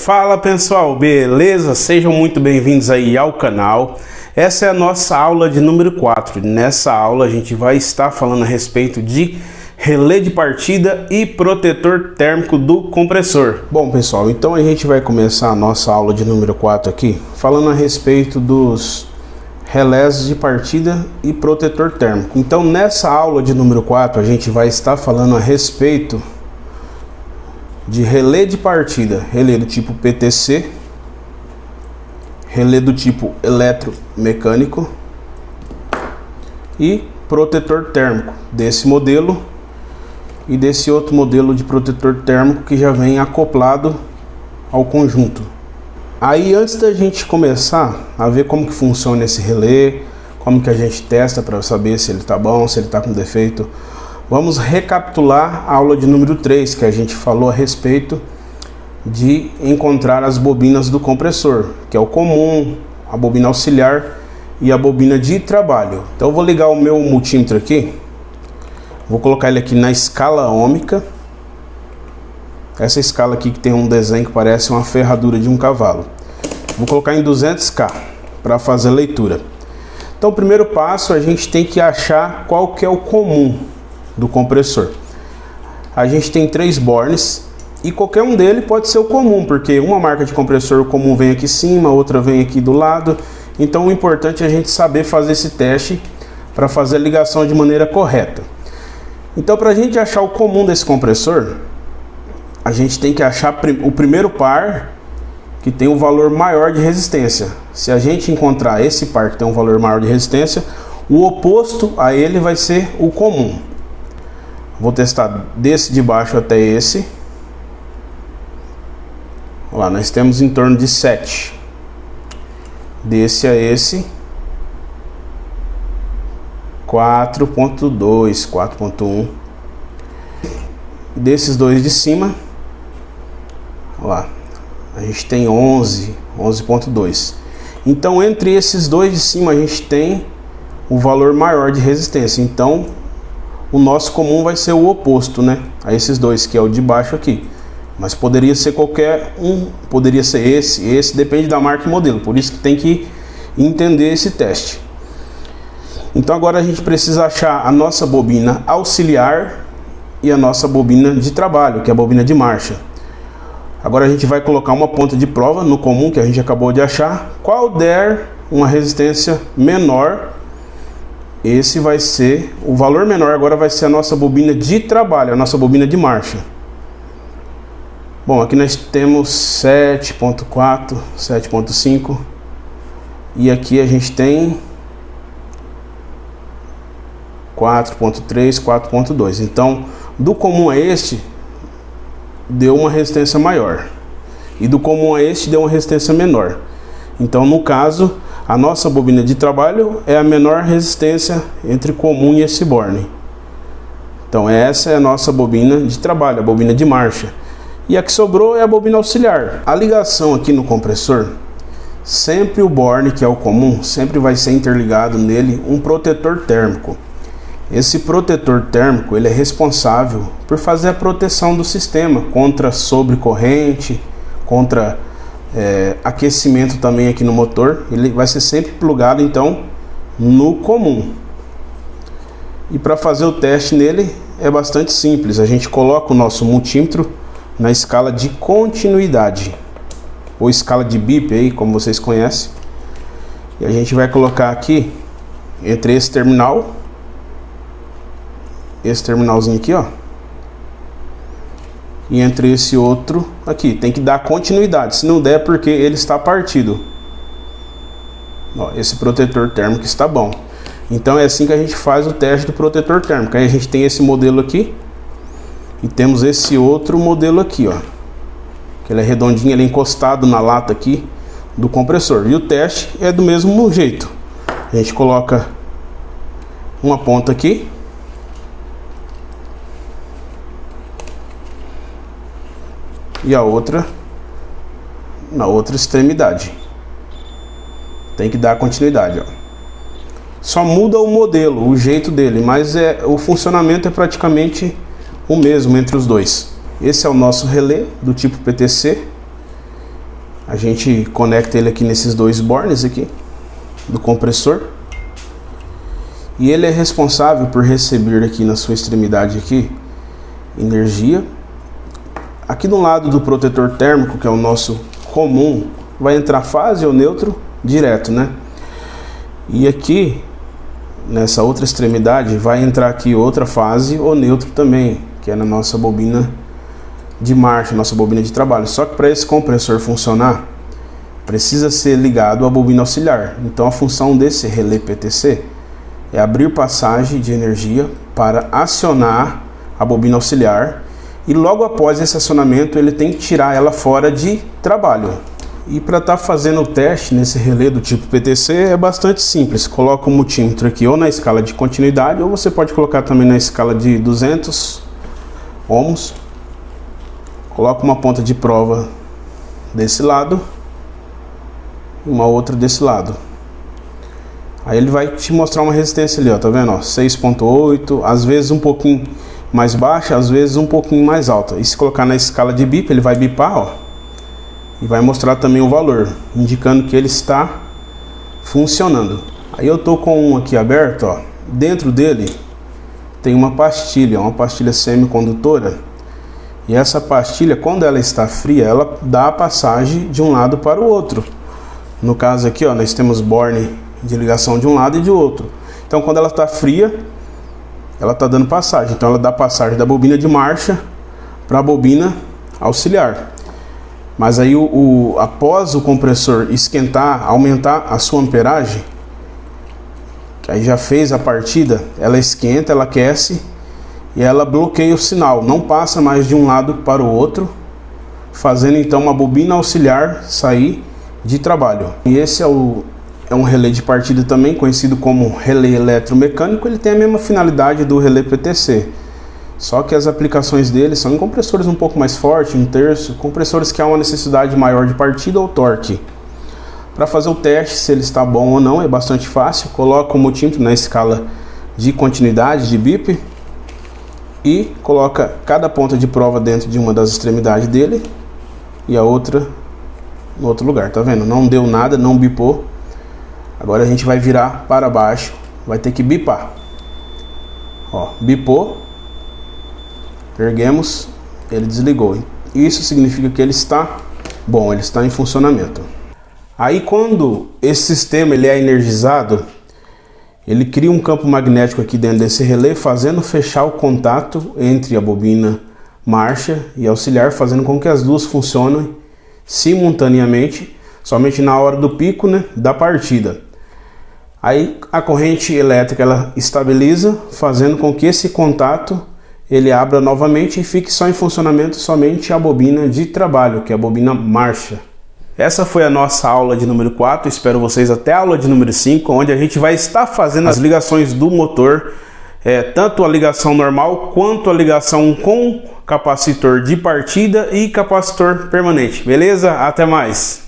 Fala pessoal, beleza? Sejam muito bem-vindos aí ao canal. Essa é a nossa aula de número 4. Nessa aula a gente vai estar falando a respeito de relé de partida e protetor térmico do compressor. Bom pessoal, então a gente vai começar a nossa aula de número 4 aqui, falando a respeito dos relés de partida e protetor térmico. Então nessa aula de número 4 a gente vai estar falando a respeito de relé de partida, relé do tipo PTC, relé do tipo eletromecânico e protetor térmico desse modelo e desse outro modelo de protetor térmico que já vem acoplado ao conjunto. Aí antes da gente começar a ver como que funciona esse relé, como que a gente testa para saber se ele está bom, se ele está com defeito, vamos recapitular a aula de número 3, que a gente falou a respeito de encontrar as bobinas do compressor, que é o comum, a bobina auxiliar e a bobina de trabalho. Então eu vou ligar o meu multímetro aqui, vou colocar ele aqui na escala ômica, essa escala aqui que tem um desenho que parece uma ferradura de um cavalo. Vou colocar em 200K para fazer a leitura. Então o primeiro passo, a gente tem que achar qual que é o comum do compressor. A gente tem 3 bornes e qualquer um deles pode ser o comum, porque uma marca de compressor comum vem aqui em cima, outra vem aqui do lado. Então o importante é a gente saber fazer esse teste para fazer a ligação de maneira correta. Então para a gente achar o comum desse compressor, a gente tem que achar o primeiro par que tem um valor maior de resistência. Se a gente encontrar esse par que tem um valor maior de resistência, o oposto a ele vai ser o comum. Vou testar desse de baixo até esse. Olha lá, nós temos em torno de 7. Desse a esse 4.2, 4.1. Desses dois de cima, olha lá, a gente tem 11, 11.2. Então entre esses dois de cima a gente tem o valor maior de resistência. Então o nosso comum vai ser o oposto, né, a esses dois, que é o de baixo aqui. Mas poderia ser qualquer um, poderia ser esse depende da marca e modelo. Por isso que tem que entender esse teste. Então agora a gente precisa achar a nossa bobina auxiliar e a nossa bobina de trabalho, que é a bobina de marcha. Agora a gente vai colocar uma ponta de prova no comum que a gente acabou de achar. Qual der uma resistência menor, esse vai ser o valor menor. Agora vai ser a nossa bobina de trabalho, a nossa bobina de marcha. Bom, aqui nós temos 7.4, 7.5 e aqui a gente tem 4.3, 4.2. Então, do comum a este deu uma resistência maior e do comum a este deu uma resistência menor. Então, no caso, a nossa bobina de trabalho é a menor resistência entre comum e esse borne. Então essa é a nossa bobina de trabalho, a bobina de marcha. E a que sobrou é a bobina auxiliar. A ligação aqui no compressor, sempre o borne, que é o comum, sempre vai ser interligado nele um protetor térmico. Esse protetor térmico, ele é responsável por fazer a proteção do sistema contra sobrecorrente, contra aquecimento também aqui no motor. Ele vai ser sempre plugado então no comum. E para fazer o teste nele é bastante simples. A gente coloca o nosso multímetro na escala de continuidade, ou escala de BIP aí, como vocês conhecem. E a gente vai colocar aqui entre esse terminalzinho aqui, ó, e entre esse outro aqui, tem que dar continuidade. Se não der, porque ele está partido. Ó, esse protetor térmico está bom. Então é assim que a gente faz o teste do protetor térmico. Aí a gente tem esse modelo aqui e temos esse outro modelo aqui, ó, que ele é redondinho, ele é encostado na lata aqui do compressor. E o teste é do mesmo jeito. A gente coloca uma ponta aqui e a outra na outra extremidade. Tem que dar continuidade, ó. Só muda o modelo, o jeito dele, mas o funcionamento é praticamente o mesmo entre os dois. Esse é o nosso relé do tipo PTC A gente conecta ele aqui nesses dois bornes aqui do compressor. E ele é responsável por receber aqui na sua extremidade aqui energia. Aqui do lado do protetor térmico, que é o nosso comum, vai entrar fase ou neutro direto, né? E aqui nessa outra extremidade vai entrar aqui outra fase ou neutro também, que é na nossa bobina de marcha, nossa bobina de trabalho. Só que para esse compressor funcionar, precisa ser ligado à bobina auxiliar. Então a função desse relé PTC é abrir passagem de energia para acionar a bobina auxiliar, e logo após esse acionamento ele tem que tirar ela fora de trabalho. E para estar fazendo o teste nesse relé do tipo PTC é bastante simples. Coloca o multímetro aqui ou na escala de continuidade, ou você pode colocar também na escala de 200 ohms. Coloca uma ponta de prova desse lado e uma outra desse lado. Aí ele vai te mostrar uma resistência ali, ó, tá vendo? 6.8, às vezes um pouquinho mais baixa, às vezes um pouquinho mais alta. E se colocar na escala de bip, ele vai bipar, ó, e vai mostrar também o valor, indicando que ele está funcionando. Aí eu tô com um aqui aberto, ó. Dentro dele tem uma pastilha semicondutora. E essa pastilha, quando ela está fria, ela dá a passagem de um lado para o outro. No caso aqui, ó, nós temos borne de ligação de um lado e de outro. Então quando ela está fria, ela está dando passagem. Então ela dá passagem da bobina de marcha para a bobina auxiliar. Mas aí após o compressor esquentar, aumentar a sua amperagem, que aí já fez a partida, ela esquenta, ela aquece e ela bloqueia o sinal. Não passa mais de um lado para o outro, fazendo então uma bobina auxiliar sair de trabalho. E esse é um relé de partida também, conhecido como relé eletromecânico. Ele tem a mesma finalidade do relé PTC, só que as aplicações dele são em compressores um pouco mais fortes, 1/3, compressores que há uma necessidade maior de partida ou torque. Para fazer o teste se ele está bom ou não é bastante fácil. Coloca o multímetro na escala de continuidade de bip e coloca cada ponta de prova dentro de uma das extremidades dele e a outra no outro lugar, tá vendo? Não deu nada, não bipou. Agora a gente vai virar para baixo, vai ter que bipar. Ó, bipou, erguemos, ele desligou. Isso significa que ele está bom, ele está em funcionamento. Aí quando esse sistema ele é energizado, ele cria um campo magnético aqui dentro desse relé, fazendo fechar o contato entre a bobina marcha e auxiliar, fazendo com que as duas funcionem simultaneamente, somente na hora do pico, né, da partida. Aí a corrente elétrica ela estabiliza, fazendo com que esse contato ele abra novamente e fique só em funcionamento somente a bobina de trabalho, que é a bobina marcha. Essa foi a nossa aula de número 4, espero vocês até a aula de número 5, onde a gente vai estar fazendo as ligações do motor, tanto a ligação normal quanto a ligação com capacitor de partida e capacitor permanente, beleza? Até mais!